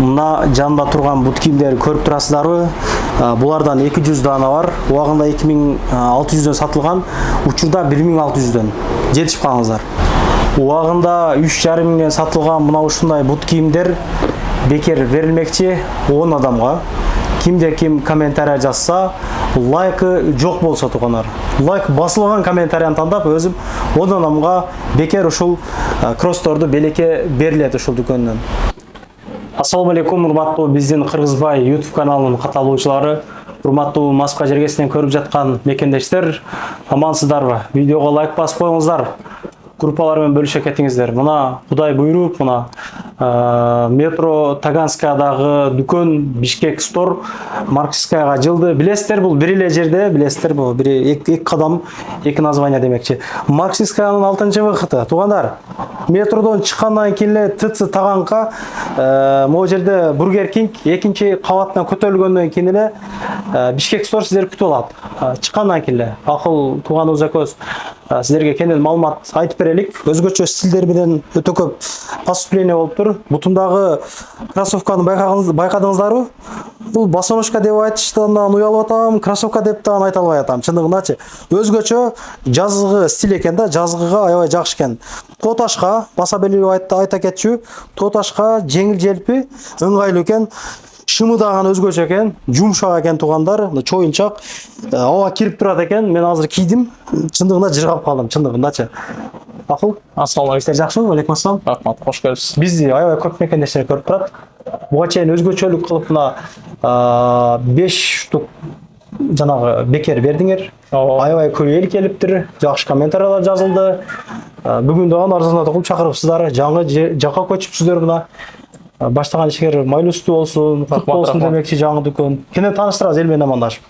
Мына жанында турган бут кийимдерди көрүп турасыздарбы? Булардан 200 дана бар. Убагында 2600дөн сатылган, учурда 1600дөн. Жетишип калыңыздар. Убагында 3,5 миңден сатылган мына ушундай бут кийимдер бекер берилмекчи 10 адамга. Кимде ким комментарий жазса, лайкы жок болсо тугандар. Лайк басылган комментарийни тандап өзүм 10 адамга бекер ушул кроссторду белекке берилет ушул дүкөндөн. Ассаламу алейкум, урматтуу биздин Кыргызбай YouTube каналынын катталуучулары, урматтуу Москва жергесинен көрүп жаткан мекендештер, амансыздарбы? Видеого лайк басып коюңуздар. Группалар менен бөлүшө кетиңиздер. Мына Кудай буйруп, мына метро Таганскадагы дүкөн Бишкек Стор Марксистскаяга жылды. Билесиздер, бул бир эле жерде, билесиздер, бул бир эки кадам, эки название демекчи. Марксистскаянын 6-чы выходу. Туугандар, метродон чыккандан кийин эле ТЦ Таганка, могу жерде Бургер Кинг экинчи кабаттан көтөрүлгөндөн кийин эле Бишкек Стор сиздерди күтүп алат. Чыккандан кийин эле акыл тууганыбыз экөөбүз сиздерге кенен маалымат айтып берелик. Өзгөчө стилдер менен өтө көп поступление болуп тур. Бутумдагы кроссовканы байкадыңыздарбы? Бул босоножка деп айтыштан уялып атам, кроссовка деп да айта албай атам. Чындыгындачы өзгөчө жазгы стиль экен да, жазгыга аябай жакшы экен. Тооташка баса белип айта кетчү. Тооташка жеңил желпи, ыңгайлуу экен. Шымыдаган өзгөчө экен, жумшак экен туугандар, чоюнчак, аба кирип турат экен. Мен азыр кийдим, чындыгында жыргап калдым, чындыгындачы. Акыл, ассаламу алейкум. жакшымы? Алейкум ассалам. Рахмат, кош келипсиз. Бизди аябай көп мекендештер көрүп турат. Буга чейин өзгөчөлүк кылып мына 5 штук жанагы бекер бердиңер. Аябай көп эл келиптир, жакшы комментариялар жазылды. Бүгүн дагы арзандатып кылып чакырыпсыздар, жаңы жакка көчүпсүздөр мына. Баштаган ишкер майлуустуу болсун, кут болсун демекчи жаңы дүкөн. Кенен тааныштырабыз эл менен амандашып.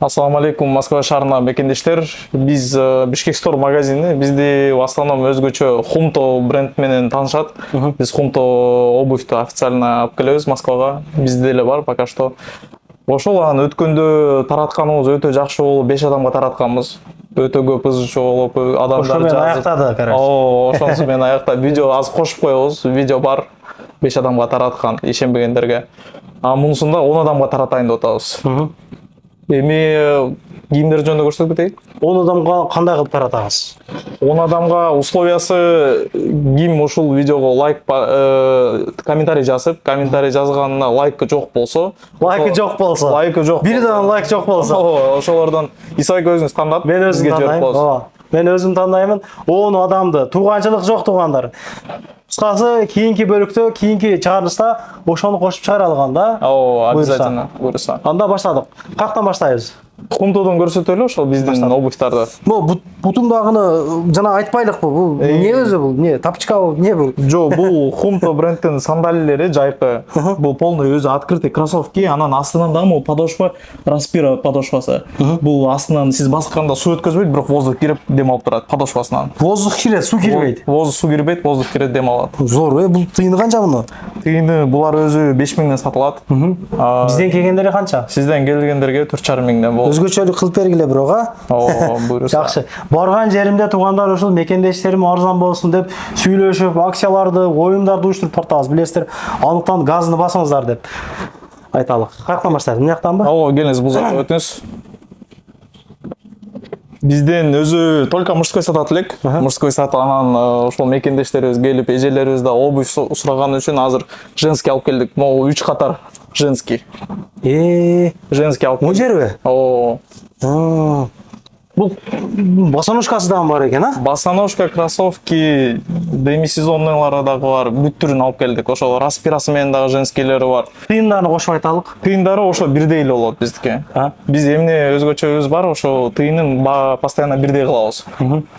Ассаламу алейкум, Москва шаарына мекендештер. Биз Бишкек Стор магазини, бизди в основном өзгөчө Хумто бренд менен таанышат. Биз Хумто обувьту официально алып келебиз Москвага. Бизде эле бар пока что. Ошол аны өткөндө таратканыбыз өтө жакшы болуп, 5 адамга таратканбыз. Өтө көп ызычуу болуп, адамдар жазып. Аяктады, короче. Ошонусу менен аякта видео аз кошуп коебуз. Видео бар. 5 адамга тараткан, ишенбегендерге. Мунусунда 10 адамга таратайын деп атабыз. Эми кийимдер жөнүндө көрсөтүп кетейик. 10 адамга кандай кылып таратабыз? 10 адамга условиясы ким ушул видеого лайк комментарий жазып, комментарий жазганына лайкы жок болсо, Бир дана лайк жок болсо, ошолордон Исаак өзүңүз тандап, мен өзүм тандайм. Мен өзүм тандаймын. 10 адамды, тууганчылык жок туугандар. Кыскасы кийинки бөлүктө, кийинки чыгарылышта ошону кошуп чыгара алган да. Обязательно, буюрса. Анда баштадык. Каяктан баштайбыз? Хумтодон көрсөтөлү ошол биздин обувьтарды. Бул бутумдагыны жана айтпайлыкпы? Бул эмне өзү бул? Эмне? Тапчка эмне бул? Жок, бул Хумто брендтин сандалиялери жайкы. Бул полный өзү открытый кроссовки, анан астынан дагы могу подошва, распира подошвасы. Бул астынан сиз басканда суу өткөзбөйт, бирок воздух кирип дем алып турат подошвасынан. Воздух кирет, суу кирбейт. Суу кирбейт, воздух кирет, дем алат. Зор, бул тыйыны канча муну? Тыйыны булар өзү 5 миңден сатылат. Бизден келгендери канча? Сизден келгендерге 4,5 миңден болот. Өзгөчөлүк кылып бергиле бирок, буюрса. Жакшы. Барган жеримде туугандар ушул мекендештерим арзан болсун деп сүйлөшүп, акцияларды, оюндарды уюштуруп тартабыз. Билесиздер, анықтан газыны басыңыздар деп айталык. Каяктан баштайбыз? Мына жактанбы? Келиңиз, бул жакка өтүңүз. Бизден өзү только мужской сатат элек. Мужской сатып, анан ошол мекендештерибиз келип, эжелерибиз да обувь сураган үчүн азыр женский алып келдик. Могу 3 катар женский. Женский алып. Бул жерби? Бул босоножкасы дагы бар экен, Босоножка, кроссовки, демисезонныйлары дагы бар. Бүт түрүн алып келдик. Ошол распирасы менен дагы женскийлери бар. Тыйындарын кошуп айталык. Тыйындары ошо бирдей эле болот биздики. Биз эмне өзгөчөбүз бар, ошо тыйынын постоянно бирдей кылабыз.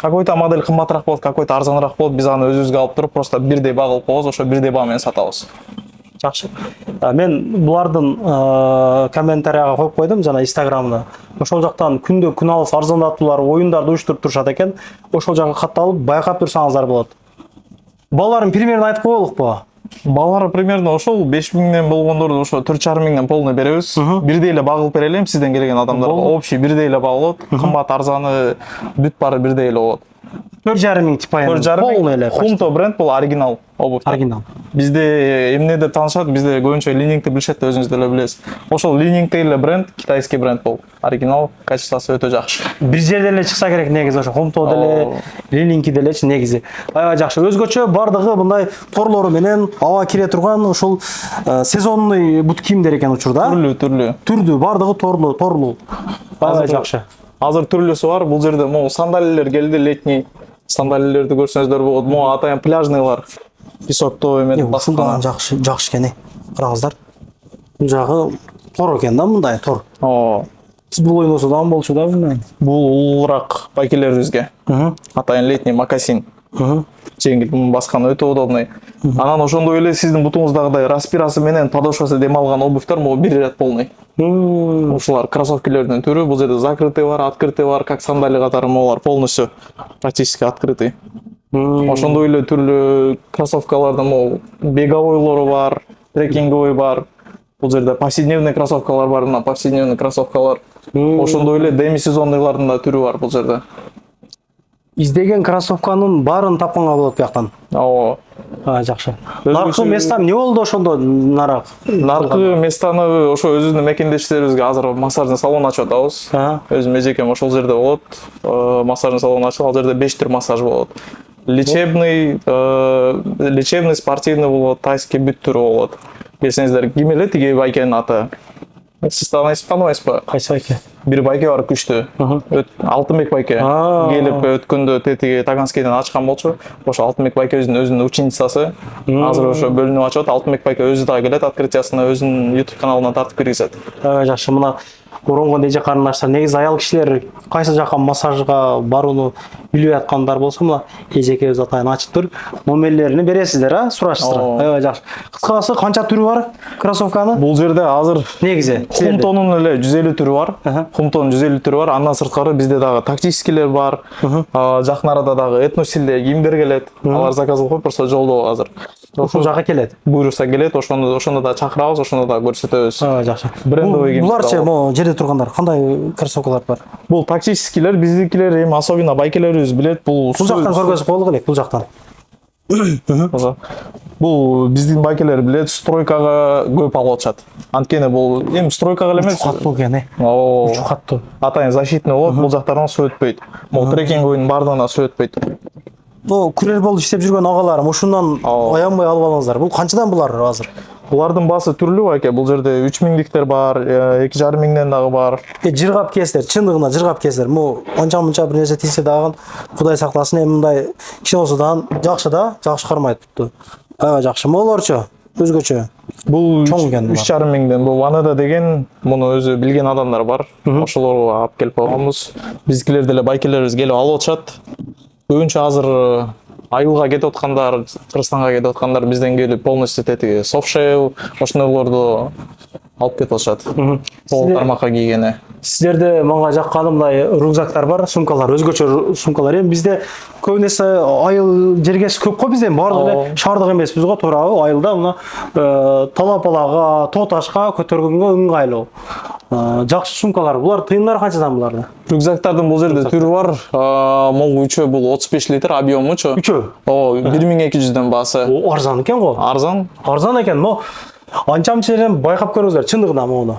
Какой-то модель кымбатыраак болот, какой-то арзаныраак болот. Биз аны өзүбүзгө алып туруп, просто бирдей баа кылып коебуз, ошо бирдей баа менен сатабыз. Жакшы. Мен булардын комментарийга коюп койдум жана Инстаграмда. Ошол жактан күндө күн алыс арзандатуулар, оюндарды уюштуруп турушат экен. Ошол жакка катталып, байкап турсаңыздар болот. Балаларын примерно айтып коелукпу? Балалар примерно ошол 5 миңден болгондорду ошо 4,5 миңден полный беребиз. Бирдей эле багылып берелем сизден келген адамдарга. Общий бирдей эле багылат. Кымбат арзаны бүт баары бирдей эле болот. 4,5 типа. 4,5 Полный эле. Хумто бренд бул оригинал обувь. Оригинал. Бизде эмне деп таанышат, бизде көбүнчө линингти билишет да, өзүңүз деле билесиз. Ошол лининг эле бренд, китайский бренд бул. Оригинал, качествосы өтө жакшы. Бир жерде эле чыкса керек негизи ошо Хумто деле, Ленинки делечи негизи. Аябай жакшы. Өзгөчө бардыгы мындай торлору менен аба кире турган ошол сезонный бут кийимдер экен учурда. Түрлүү. Түрдүү, бардыгы торлуу. Аябай жакшы. Азыр түрлүсү бар. Бул жерде могу сандалиялер келди, летний сандалиялерди көрсөңүздөр болот. Могу атайын пляжныйлар. Песокто эметип Ушундан жакшы экен. Караңыздар. Бул жагы тор экен да, мындай тор. Футбол ойносо да болчу да мына. Бул улуураак байкелерибизге. Атайын летний мокасин. Жеңил муну баскан өтө удобный. Анан ошондой эле сиздин бутуңуздагыдай распирасы менен подошвасы дем алган обувьтар могу бир ряд полный. Ушулар кроссовкилердин түрү. Бул жерде закрытый бар, открытый бар, как сандали катары могулар полностью практически открытый. Ошондой эле түрлүү кроссовкалардын могу беговойлору бар, трекинговый бар. Бул жерде повседневный кроссовкалар бар, мына повседневный кроссовкалар. Ошондой эле демисезонныйлардын да түрү бар бул жерде. Издеген кроссовканын баарын тапканга болот бияктан. Жакшы. Наркы места эмне болду ошондо нарак? Наркы местаны ошо өзүбүздүн мекендештерибизге азыр массажный салон ачып атабыз. Өзүм эжекем ошол жерде болот. Массажный салон ачып, ал жерде 5 түр массаж болот. Лечебный, спортивный болот, тайский бүт түрү болот. Келсеңиздер, ким эле тиги байкенин аты? Сиз таанайсызбы? Кайсы байке? Бир байке бар күчтүү. Алтынбек байке. Келип өткөндө тетиги Таганскийден ачкан болчу. Ошо Алтынбек байке өзүнүн ученицасы. Азыр ошо бөлүнүп ачат. Алтынбек байке өзү да келет, открытиясына өзүнүн YouTube каналына тартып киргизет. Жакшы, мына Оронгон эже карындаштар, негизи аял кишилер кайсы жака массажга барууну билбей аткандар болсо, мына эжекебиз атайын ачып тур. Номерлерин бересиздер, сурашсыздар. Аябай жакшы. Кыскасы канча түрү бар кроссовканы? Бул жерде азыр негизи Хумтонун эле 150 түрү бар. Хумтонун 150 түрү бар. Андан сырткары бизде дагы тактическийлер бар. Жакын арада дагы этносилде кийимдер келет. Алар заказ кылып койсо жолдо азыр. Ошол жака келет. Буйрукса келет, ошондо да чакырабыз, ошондо да көрсөтөбүз. Жакшы. Брендовый кийим. Буларчы могу жерде тургандар кандай кроссовкалар бар? Бул тактическийлер, биздикилер эми особенно байкелерибиз билет. Бул жактан көргөзүп коелук элек, бул жактан. Бул биздин байкелер билет, стройкага көп алып атышат. Анткени бул эми стройкага эле эмес. Каттуу экен, Үчү каттуу. Атайын защитный болот, бул жактардан суу өтпөйт. Могу трекинговыйдун бардыгына суу өтпөйт. Күрер болуп иштеп жүргөн агаларым ушундан аянбай алып алыңыздар. Бул канчадан булар азыр? Булардын баасы түрлүү байке. Бул жерде 3000диктер бар, 2,5 миңден дагы бар. Жыргап кесиздер, чындыгына жыргап кесиздер. Могу анча-мынча бир нерсе тийсе дагы Кудай сактасын, эми мындай кишиносудан жакшы да, жакшы кармайт бутту. Аябай жакшы. Могулорчу өзгөчө. Бул 3,5 миңден. Бул Ванеда деген, муну өзү билген адамдар бар. Ошолорго алып келип койгонбуз. Биздикилер деле байкелерибиз келип алып атышат. Көбүнчө азыр айылга кетип аткандар, Кыргызстанга кетип аткандар бизден келип полностью тетиги софтшейл, ошондойлорду алып кетип атышат. Пол тармакка кийгени. Сиздерде мага жакканы мындай рюкзактар бар, сумкалар, өзгөчө сумкалар. Эми бизде көбүнесе айыл жергес көп го, бизде баардыгы эле шаардык эмеспиз го, туурабы? Айылда мына талапалага, тоо ташка көтөргөнгө ыңгайлуу. Жакшы сумкалар. Булар тыйымдары канчадан буларды? Рюкзактардын бул жерде түрү бар. Могу үчөө бул 35 литр объемучу. Үчөө? 1200дөн баасы. Арзан экен го. Арзан экен, но анча-мынча жерден байкап көрүңүздөр, чындыгында муну.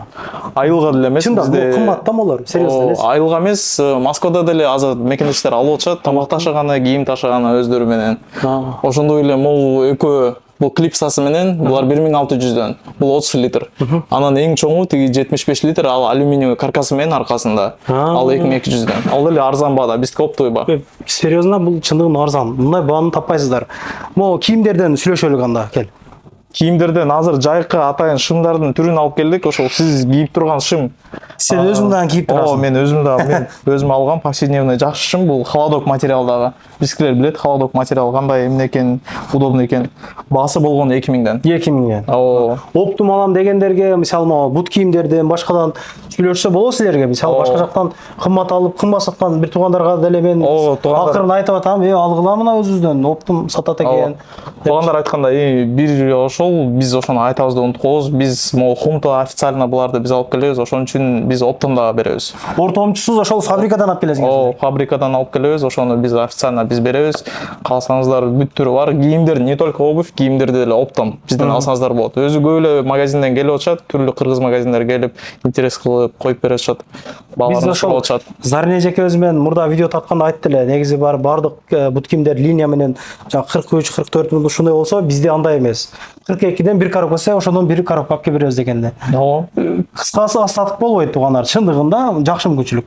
Айылга деле эмес, бизде кымбат да булар, серьезно эле. Айылга эмес, Москвада деле азыр мекендештер алып атышат, тамак ташыганы, кийим ташыганы өздөрү менен. Ошондой эле могу экөө бул клипсасы менен, булар 1600дөн. Бул 30 литр. Анан эң чоңу тиги 75 литр, ал алюминий каркасы менен аркасында. Ал 2200дөн. Ал эле арзан баада, биздики оптовый баа. Серьезно, бул чындыгында арзан. Мындай бааны таппайсыздар. Могу кийимдерден сүйлөшөлүк анда, кел. Кийимдерден азыр жайкы атайын шымдардын түрүн алып келдик. Ошол сиз кийип турган шым. Сен өзүң дагы кийип турасың. Мен өзүм алгам повседневный жакшы шым, бул холодок материалдагы. Биздикилер билет, холодок материал кандай эмне экен, удобный экен. Баасы болгону 2000ден. 2000ден. Оптум алам дегендерге, мисалы, бут кийимдерден, башкадан сүйлөшсө болот силерге. Мисалы башка жактан кымбат алып, кымбат саткан бир туугандарга деле мен акырын айтып атам, алгыла мына өзүбүздөн оптум сатат экен. Туугандар айткандай, бир ошол биз ошону айтабыз деп унутуп коебуз. Биз могу хумто официально буларды биз алып келебиз. Ошон үчүн биз оптом дагы беребиз. Ортомчусуз ошол фабрикадан алып келесиңер. Фабрикадан алып келебиз. Ошону биз официально биз беребиз. Калсаңыздар бүт түрү бар. Кийимдер, не только обувь, кийимдерди деле оптом бизден алсаңыздар болот. Өзү көп эле магазинден келип атышат, түрлүү кыргыз магазиндер келип, интерес кылып коюп берип атышат. Биз ошол Зарина эжекебиз менен мурда видео тартканда айтты эле, негизи бар бардык бут кийимдер линия менен 43-44 миң ушундай болсо, bizde андай эмес. 42ден бир коробка болсо, ошондон бир коробка алып беребиз дегенде. Кыскасы астатык болбойт туугандар. Чындыгында жакшы мүмкүнчүлүк.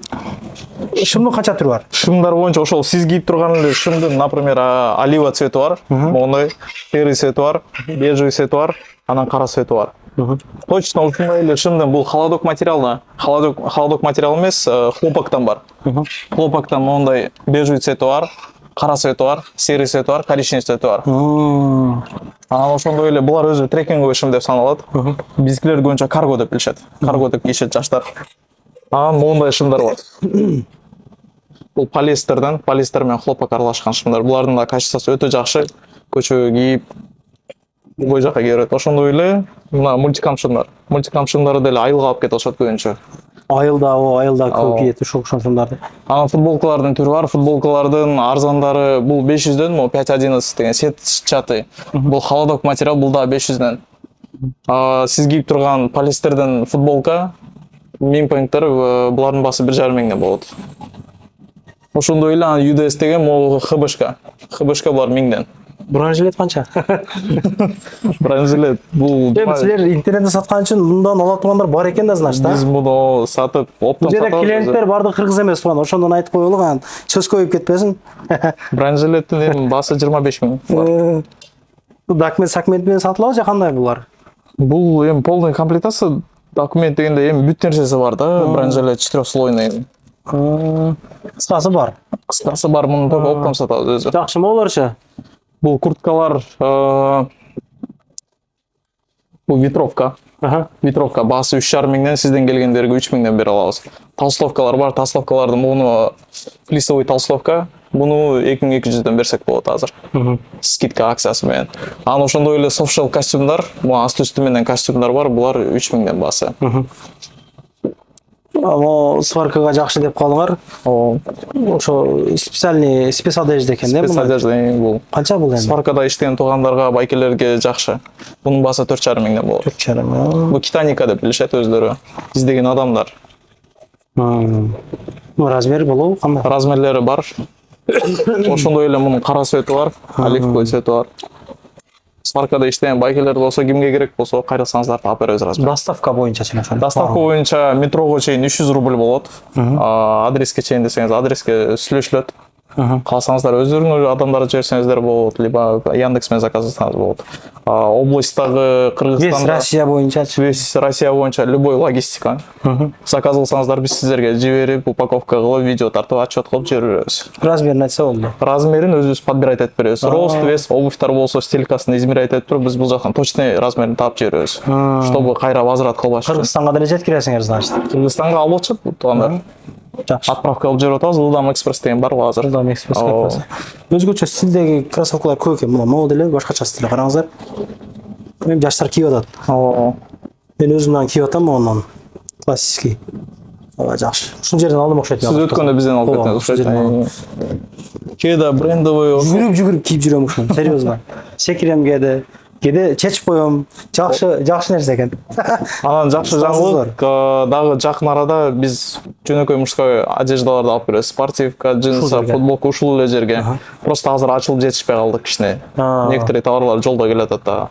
Шымдын канча түрү бар? Шымдар боюнча ошол сиз кийип турган эле шымдын, например, олива цвети бар, мондай серый цвети бар, бежевый цвети бар, анан кара цвети бар. Точно ушундай эле шымдын, бул холодок материал да. Холодок материал эмес, хлопоктон бар. Хлопоктон мондай бежевый цвети бар, кара цвети бар, серый цвети бар, коричневый цвети бар. Анан ошондой эле булар өзү трекинговый шым деп саналат. Биздикилер көбүнчө карго деп билишет. Карго деп кийишет жаштар. Анан мондай шымдар бар. Бул полиэстерден, полиэстер менен хлопок аралашкан шымдар. Булардын да качествосу өтө жакшы. Көчөгө кийип бой жака кие берет. Ошондой эле мына мультикам шымдар. Мультикам шымдары деле айылга алып кетип атышат көбүнчө. Айылда көп кийет ушул шымдарды. Анан футболкалардын түрү бар. Футболкалардын арзандары бул 500дөн, могу 5.11 деген сетчатый. Бул холодок материал, бул да 500дөн. Сиз кийип турган полиэстерден футболка мимпоинттер булардын баасы 1,5 миңден болот. Ошондой эле UDS деген могу ХБШ. ХБШ булар 1000ден. Бранжилет канча? Бранжилет бул силер интернеттен саткан үчүн мындан ала тургандар бар экен да, значит, да? Биз муну сатып, оптом сатабыз. Бул клиенттер бардык кыргыз эмес турган, ошондон айтып коелук, анан сөз көбөйүп кетпесин. Бранжилеттин эми баасы 25 миң. Документ сакмент менен сатылабы же кандай булар? Бул эми полный комплектация, документ дегенде эми бүт нерсеси бар да, бранжилет 4слойный. Кыскасы бар. Кыскасы бар, муну только оптом сатабыз өзү. Жакшы болорчу. Бул курткалар, бул ветровка. Ветровка баасы 3,5 миңден, сизден келгендерге 3 миңден бере алабыз. Толстовкалар бар, толстовкаларды муну флисовый толстовка, муну 2200дөн берсек болот азыр. Скидка акциясы менен. Анан ошондой эле софтшел костюмдар, бул асты-үстү менен костюмдар бар, булар 3 миңден баасы. Amo сваркага жакшы деп калдыңар. Ошо спецодежда экен, да? Спецодежда бул. Канча бул эми? Сваркада иштеген туугандарга, байкелерге жакшы. Бунун баасы 4,5 миңден болот. 4,5 миң. Бул Титаника деп билишет өздөрү. Издеген адамдар. Размери болобу кандай? Размерлери бар. Ошондой эле мунун кара цвети бар, оливковый цвети бар. Сваркада иштеген байкелер болсо, кимге керек болсо, кайрылсаңыздар таап беребиз размер. Доставка боюнча ошо. Доставка боюнча метрого чейин 300 рубль болот. Адреске чейин десеңиз, адреске сүйлөшүлөт. Калсаңыздар өздөрүңөр адамдарды жиберсеңиздер болот, либо Яндекс менен заказдасаңыз болот. Областтагы Кыргызстанда, Россия боюнчачы. Весь Россия боюнча любой логистика. Заказ кылсаңыздар биз сиздерге жиберип, упаковка кылып, видео тартып, отчет кылып жиберебиз. Размерин айтса болду. Размерин өзүбүз подбирать этип беребиз. Рост, вес, обувьтар болсо стилькасын измерять этип туруп, биз бул жактан точный размерин таап жиберебиз. Чтобы кайра возврат кылбаш. Кыргызстанга деле жеткиресиңер, значит. Кыргызстанга алып атышат туугандар. Жакшы. Отправка кылып жиберип атабыз, Ылдам экспресс деген бар го азыр. Ылдам экспресс картасы. Өзгөчө стилдеги кроссовкалар көп экен. Мына могу деле башкача стилде караңыздар. Эми жаштар кийип атат. Мен өзүмдөн кийип атам монун. Классический. Жакшы. Ушул жерден алдым окшойт. Сиз өткөндө бизден алып кеттиңиз окшойт. Кээде брендовый жүгүрүп кийип жүрөм ушуну. Серьезно. Секирем кээде чечип коем. Жакшы нерсе экен. Анан жакшы жаңылык дагы жакын арада биз жөнөкөй мужской одеждаларды алып беребиз. Спортивка, джинсы, футболка ушул эле жерге. Просто азыр ачылып жетишпей калдык кичине. Некоторые товарлар жолдо келе атат да.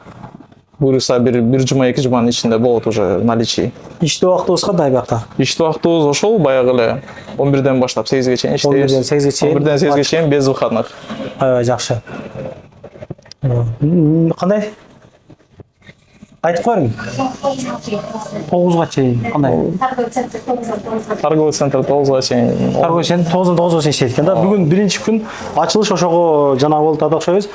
Буюрса бир жума, 2 жуманын ичинде болот уже наличие. Иштөө убактыбыз кандай биякта? Иштөө убактыбыз ошол баягы эле 11ден баштап 8ге чейин иштейбиз. 11ден 8ге чейин. 11ден 8ге чейин без выходных. Аябай жакшы. Кандай? Айтып коюң. 9га чейин кандай? Торговый центр 9га чейин. Торговый центр 9-9га чейин иштейт экен да. Бүгүн биринчи күн ачылыш ошого жана болуп да окшойбуз.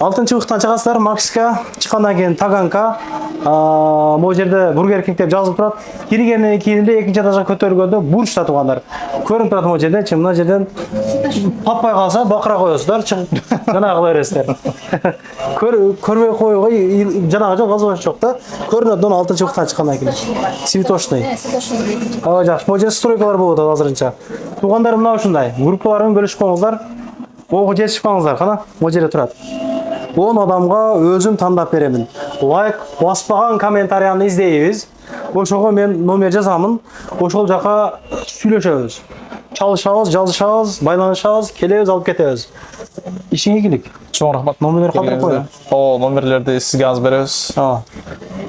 6 быктан чыгасыздар, Макска, чыккандан кийин Таганка, могу жерде Бургер Кинг деп жазылып турат. Киргенден кийин эле экинчи этажга көтөрүлгөндө бурчта туугандар. Көрүнүп турат могу жерден, мына жерден таппай калса бакыра коесуздар, чыгып жана кыла бересиздер. Көрбөй коюуга жанагы жок, возможность жок да. Көрүнөт мына 6 быктан чыккандан кийин. Цветочный. Ага, жакшы. Могу жерде стройкалар болуп атат азырынча. Туугандар мына ушундай. Группаларын бөлүшүп коюңуздар. Ого жетишип калыңыздар, кана. Могу жерде турат. 10 адамга өзүм тандап беремин. Лайк баспаган комментарияны издейбиз. Ошого мен номер жазамын. Ошол жака сүйлөшөбүз. Чалышабыз, жазышабыз, байланышабыз, келебиз, алып кетебиз. Ишиң ийгилик. Чоң рахмат. Номерлер калтырып коюң. Номерлерди сизге азыр беребиз.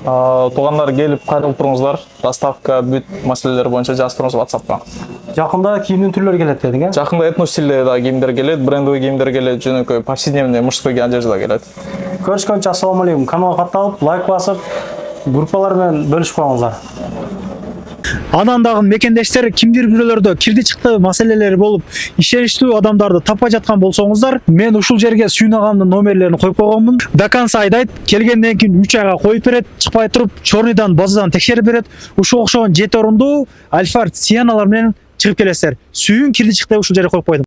Туугандар келип кайрылып туруңуздар. Доставка бүт маселелер боюнча жазып туруңуз WhatsAppка. Жакында кийимдин түрлөрү келет дедиң, э? Жакында этно стилде да кийимдер келет, брендовый кийимдер келет, жөнөкөй повседневный мужской одежда келет. Көрүшкөнчө ассалам алейкум. Каналга катталып, лайк басып, группалар менен бөлүшүп коюңуздар. Анан дагы мекендештер кимдир бирөөлөрдө кирди чыкты маселелери болуп, ишеничтүү адамдарды таппай жаткан болсоңуздар, мен ушул жерге Сүйүн агамдын номерлерин коюп койгонмун. До конца айдайт, келгенден кийин 3 айга коюп берет, чыкпай туруп, чорныйдан базадан текшерип берет. Ушуга окшогон 7 орундуу Альфард Сиеналар менен чыгып келесиздер. Сүйүн кирди чыкты ушул жерге коюп койдум.